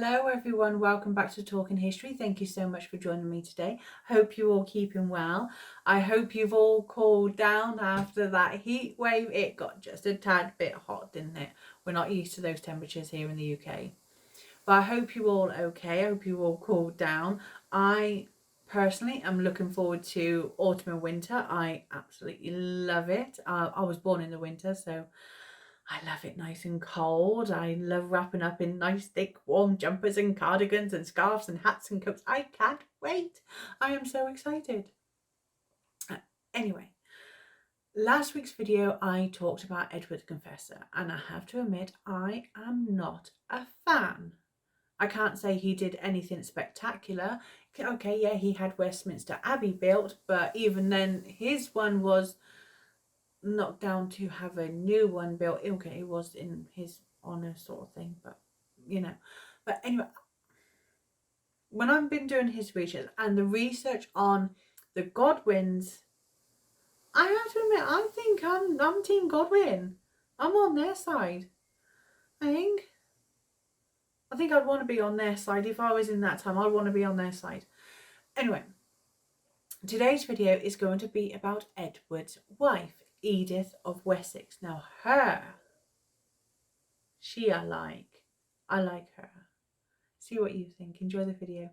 Hello everyone, welcome back to Talking History. Thank you so much for joining me today. Hope you're all keeping well. I hope you've all cooled down after that heat wave. It got just a tad bit hot, didn't it? We're not used to those temperatures here in the UK. But I hope you're all okay. I hope you all cooled down. I personally am looking forward to autumn and winter. I absolutely love it. I was born in the winter, so I love it nice and cold. I love wrapping up in nice thick warm jumpers and cardigans and scarves and hats and coats. I can't wait. I am so excited. Anyway, last week's video I talked about Edward the Confessor, and I have to admit I am not a fan. I can't say he did anything spectacular. Okay, yeah, he had Westminster Abbey built, but even then his one was knocked down to have a new one built. Okay, it was in his honor sort of thing, but you know. But anyway, when I've been doing his research and the research on the Godwins, I have to admit I think I'm Team Godwin. I'm on their side. I think I'd want to be on their side. If I was in that time, I'd want to be on their side. Anyway, today's video is going to be about Edward's wife, Edith of Wessex. Now I like her. See what you think. Enjoy the video.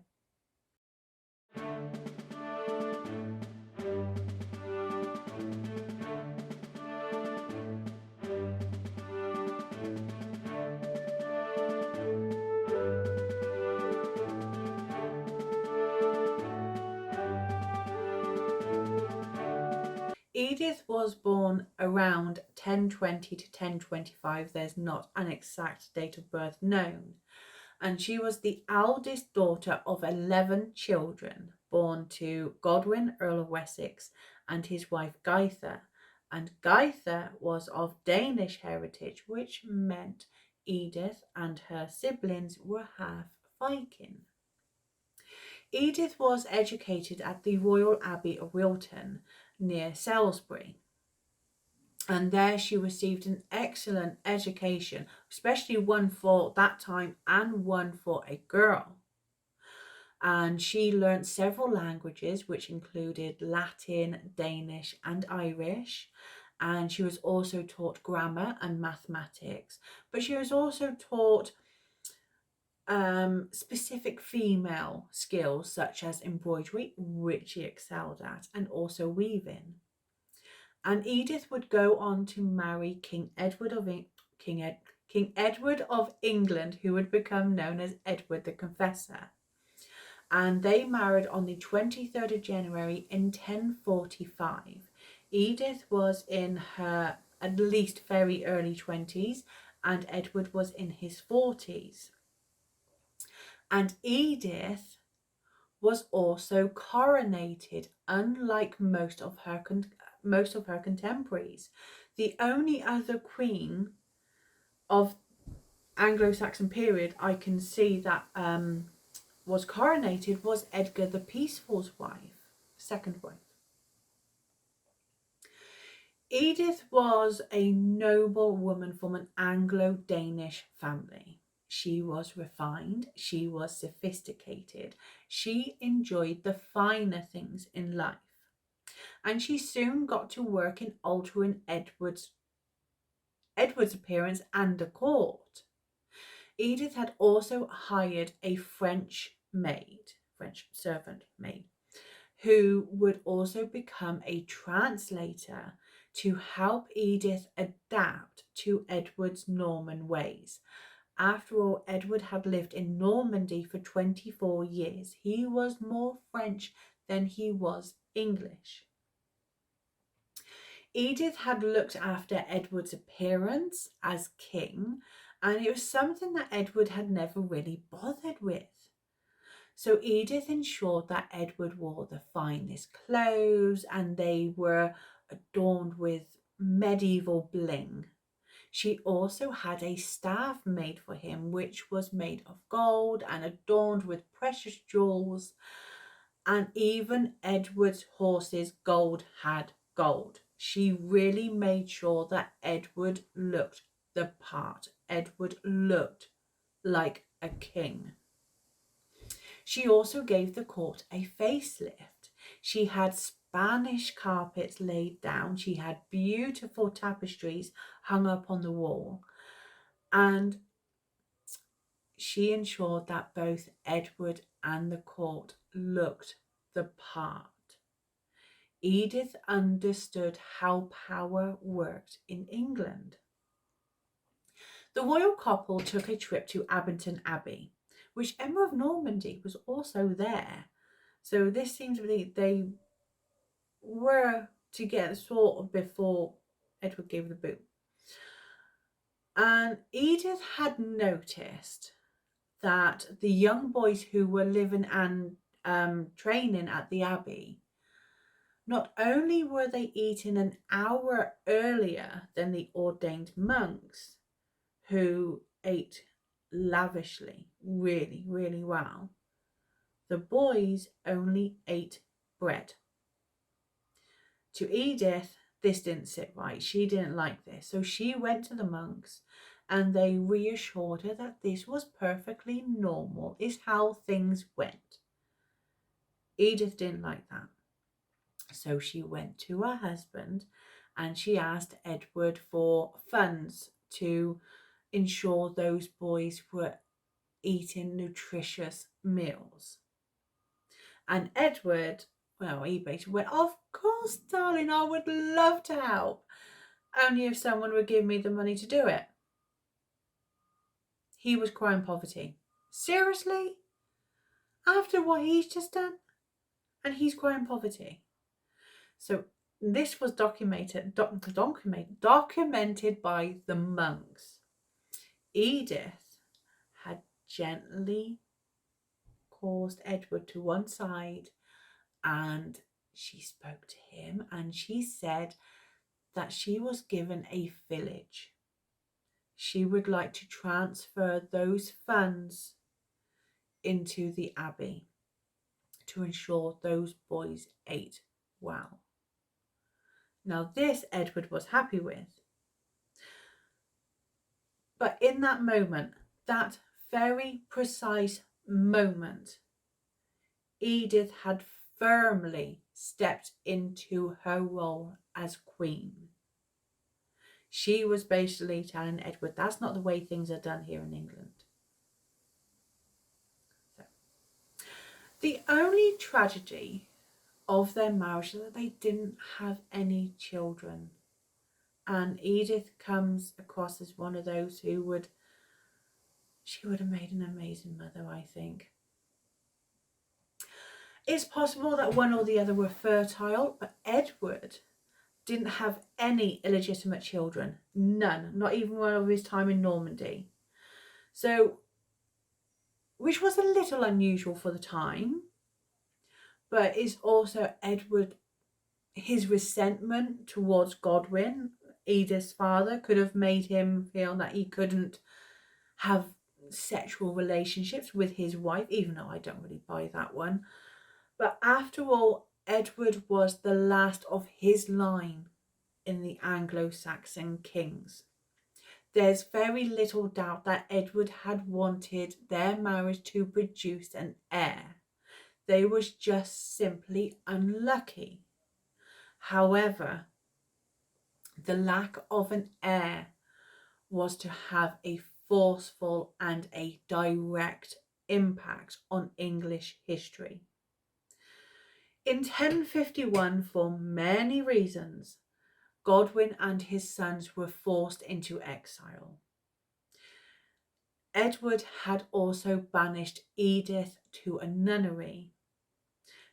Edith was born around 1020 to 1025. There's not an exact date of birth known. And she was the eldest daughter of 11 children born to Godwin, Earl of Wessex, and his wife Gaitha. And Gaitha was of Danish heritage, which meant Edith and her siblings were half Viking. Edith was educated at the Royal Abbey of Wilton near Salisbury, and there she received an excellent education, especially one for that time and one for a girl. And she learned several languages, which included Latin, Danish and Irish, and she was also taught grammar and mathematics, but she was also taught specific female skills such as embroidery, which she excelled at, and also weaving. And Edith would go on to marry King Edward of England, who would become known as Edward the Confessor. And they married on the 23rd of January in 1045. Edith was in her at least very early 20s, and Edward was in his 40s. And Edith was also coronated, unlike most of her contemporaries. The only other queen of Anglo-Saxon period I can see that was coronated was Edgar the Peaceful's wife, second wife. Edith was a noble woman from an Anglo-Danish family. She was refined, she was sophisticated, she enjoyed the finer things in life, and she soon got to work in altering Edward's appearance and the court. Edith had also hired a French servant maid, who would also become a translator to help Edith adapt to Edward's Norman ways. After all, Edward had lived in Normandy for 24 years. He was more French than he was English. Edith had looked after Edward's appearance as king, and it was something that Edward had never really bothered with. So Edith ensured that Edward wore the finest clothes and they were adorned with medieval bling. She also had a staff made for him, which was made of gold and adorned with precious jewels. And even Edward's horses' gold had gold. She really made sure that Edward looked the part. Edward looked like a king. She also gave the court a facelift. She had Spanish carpets laid down. She had beautiful tapestries hung up on the wall. And she ensured that both Edward and the court looked the part. Edith understood how power worked in England. The royal couple took a trip to Abingdon Abbey, which Emma of Normandy was also there. So this seems to be they were together sort of before Edward gave the boot. And Edith had noticed that the young boys who were living and training at the Abbey, not only were they eating an hour earlier than the ordained monks, who ate lavishly, really, really well, the boys only ate bread. To Edith, this didn't sit right. She didn't like this. So she went to the monks and they reassured her that this was perfectly normal, is how things went. Edith didn't like that. So she went to her husband and she asked Edward for funds to ensure those boys were eating nutritious meals. And Edward, well, he basically went, "Of course, darling, I would love to help. Only if someone would give me the money to do it." He was crying poverty. Seriously? After what he's just done? And he's crying poverty. So this was documented by the monks. Edith had gently caused Edward to one side and she spoke to him and she said that she was given a village. She would like to transfer those funds into the Abbey to ensure those boys ate well. Now this Edward was happy with. But in that moment, that very precise moment, Edith had firmly stepped into her role as queen. She was basically telling Edward, that's not the way things are done here in England. So, the only tragedy of their marriage is that they didn't have any children. And Edith comes across as one of those who would have made an amazing mother, I think. It's possible that one or the other were fertile, but Edward didn't have any illegitimate children. None, not even one of his time in Normandy. So, which was a little unusual for the time, but it's also Edward, his resentment towards Godwin, Edith's father, could have made him feel that he couldn't have sexual relationships with his wife, even though I don't really buy that one. But after all, Edward was the last of his line in the Anglo-Saxon kings. There's very little doubt that Edward had wanted their marriage to produce an heir. They was just simply unlucky. However, the lack of an heir was to have a forceful and a direct impact on English history. In 1051, for many reasons, Godwin and his sons were forced into exile. Edward had also banished Edith to a nunnery.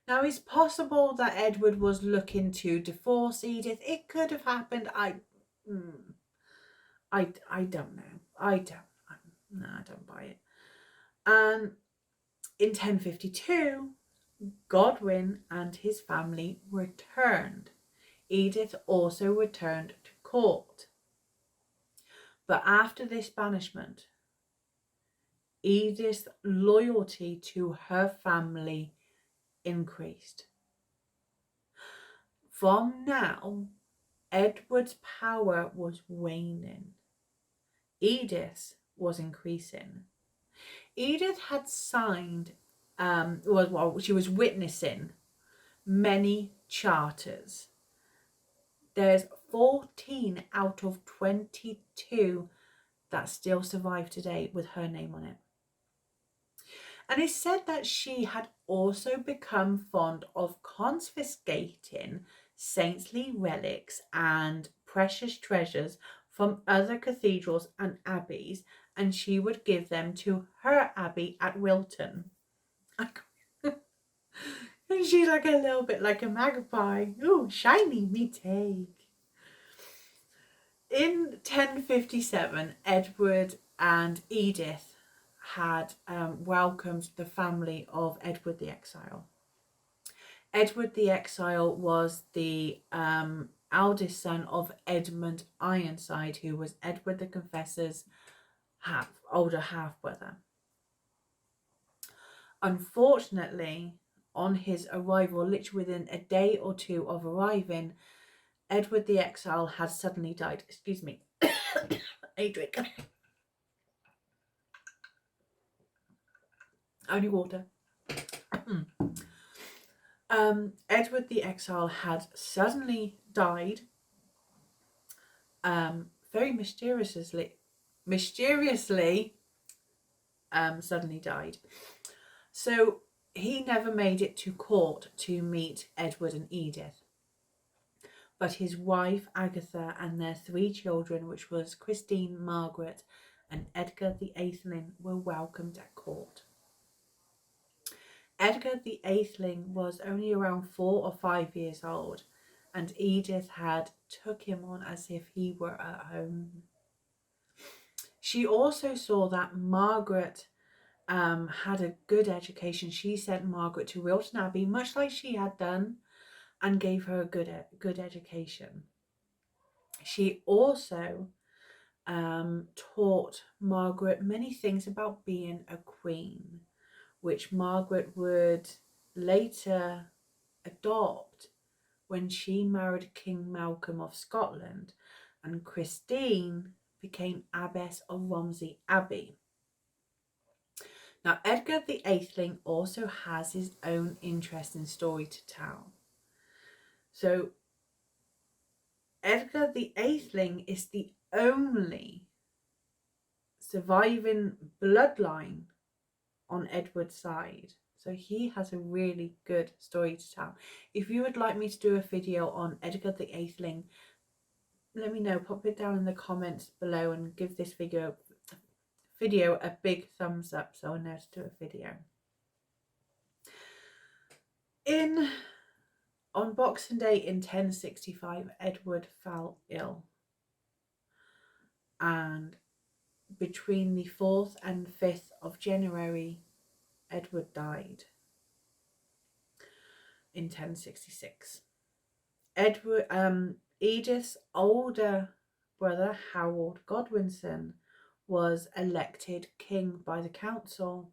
Now, it's possible that Edward was looking to divorce Edith. It could have happened. I don't know. I don't buy it. And in 1052, Godwin and his family returned. Edith also returned to court. But after this banishment, Edith's loyalty to her family increased. From now, Edward's power was waning. Edith's was increasing. Edith had signed, she was witnessing many charters. There's 14 out of 22 that still survive today with her name on it. And it's said that she had also become fond of confiscating saintly relics and precious treasures from other cathedrals and abbeys, and she would give them to her abbey at Wilton. And she's like a little bit like a magpie. Oh, shiny, me take. In 1057, Edward and Edith had welcomed the family of Edward the Exile. Edward the Exile was the eldest son of Edmund Ironside, who was Edward the Confessor's older half-brother. Unfortunately, on his arrival, literally within a day or two of arriving, Edward the Exile had suddenly died. Excuse me. A drink. Only water. Edward the Exile had suddenly died. Very mysteriously, suddenly died. So he never made it to court to meet Edward and Edith. But his wife Agatha and their 3 children, which was Christine, Margaret, and Edgar the Atheling, were welcomed at court. Edgar the Atheling was only around 4 or 5 years old, and Edith had took him on as if he were at home. She also saw that Margaret had a good education. She sent Margaret to Wilton Abbey, much like she had done, and gave her a good education. She also taught Margaret many things about being a queen, which Margaret would later adopt when she married King Malcolm of Scotland, and Christine became Abbess of Romsey Abbey. Now, Edgar the Atheling also has his own interesting story to tell. So, Edgar the Atheling is the only surviving bloodline on Edward's side. So he has a really good story to tell. If you would like me to do a video on Edgar the Atheling, let me know. Pop it down in the comments below and give this video a big thumbs up so I know to do a video. On Boxing Day in 1065, Edward fell ill, and between the 4th and 5th of January, Edward died in 1066. Edith's older brother, Harold Godwinson, was elected king by the council,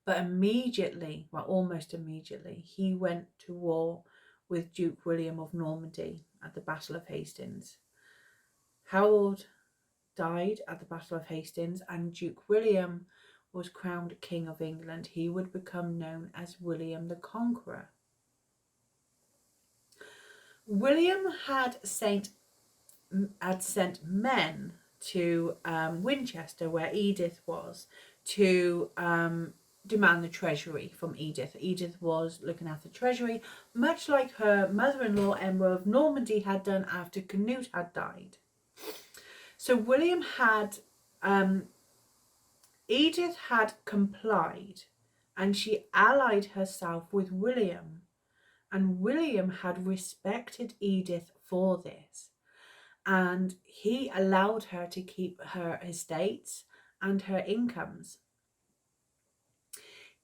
but almost immediately, he went to war with Duke William of Normandy at the Battle of Hastings. Harold died at the Battle of Hastings, and Duke William was crowned King of England. He would become known as William the Conqueror. William had sent men to Winchester, where Edith was, to demand the treasury from Edith. Edith was looking after the treasury, much like her mother-in-law Emma of Normandy had done after Canute had died. So Edith had complied, and she allied herself with William, and William had respected Edith for this, and he allowed her to keep her estates and her incomes.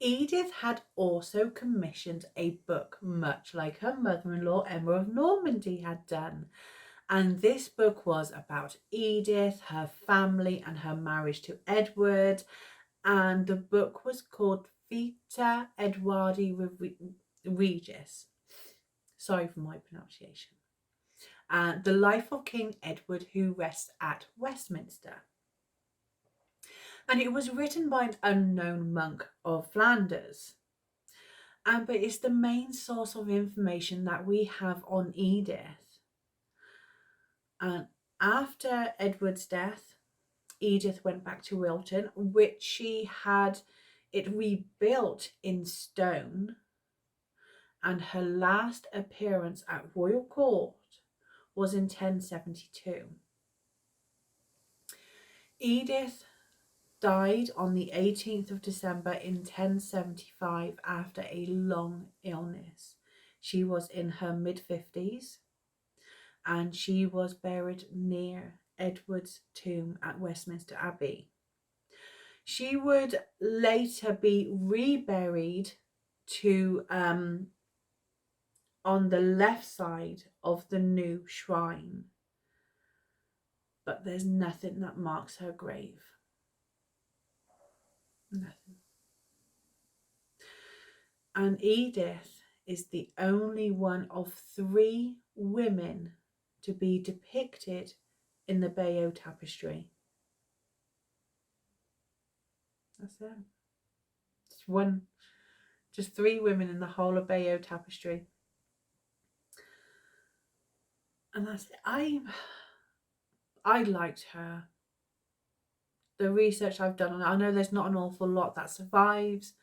Edith had also commissioned a book, much like her mother-in-law Emma of Normandy had done, and this book was about Edith, her family, and her marriage to Edward, and the book was called Vita Edwardi Regis. Sorry for my pronunciation. The Life of King Edward, who rests at Westminster. And it was written by an unknown monk of Flanders. But it's the main source of information that we have on Edith. And after Edward's death, Edith went back to Wilton, which she had it rebuilt in stone, and her last appearance at royal court was in 1072. Edith died on the 18th of December in 1075 after a long illness. She was in her mid-50s and she was buried near Edward's tomb at Westminster Abbey. She would later be reburied to on the left side of the new shrine, but there's nothing that marks her grave. Nothing. And Edith is the only one of 3 women to be depicted in the Bayeux tapestry. That's it. Just 3 women in the whole of Bayeux tapestry. And that's it. I liked her. The research I've done on it, I know there's not an awful lot that survives,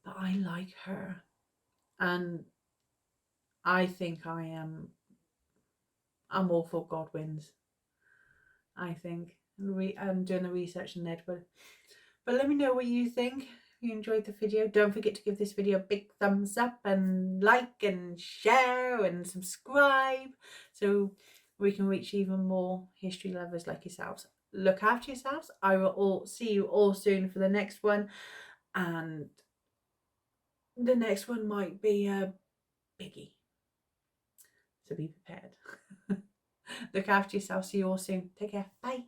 but I like her. And I think I'm all for God wins. I think. I'm doing the research on Edward. But let me know what you think. If you enjoyed the video, don't forget to give this video a big thumbs up and like and share and subscribe so we can reach even more history lovers like yourselves. Look after yourselves. I will all see you all soon for the next one, and the next one might be a biggie, so be prepared. Look after yourself. See you all soon. Take care. Bye.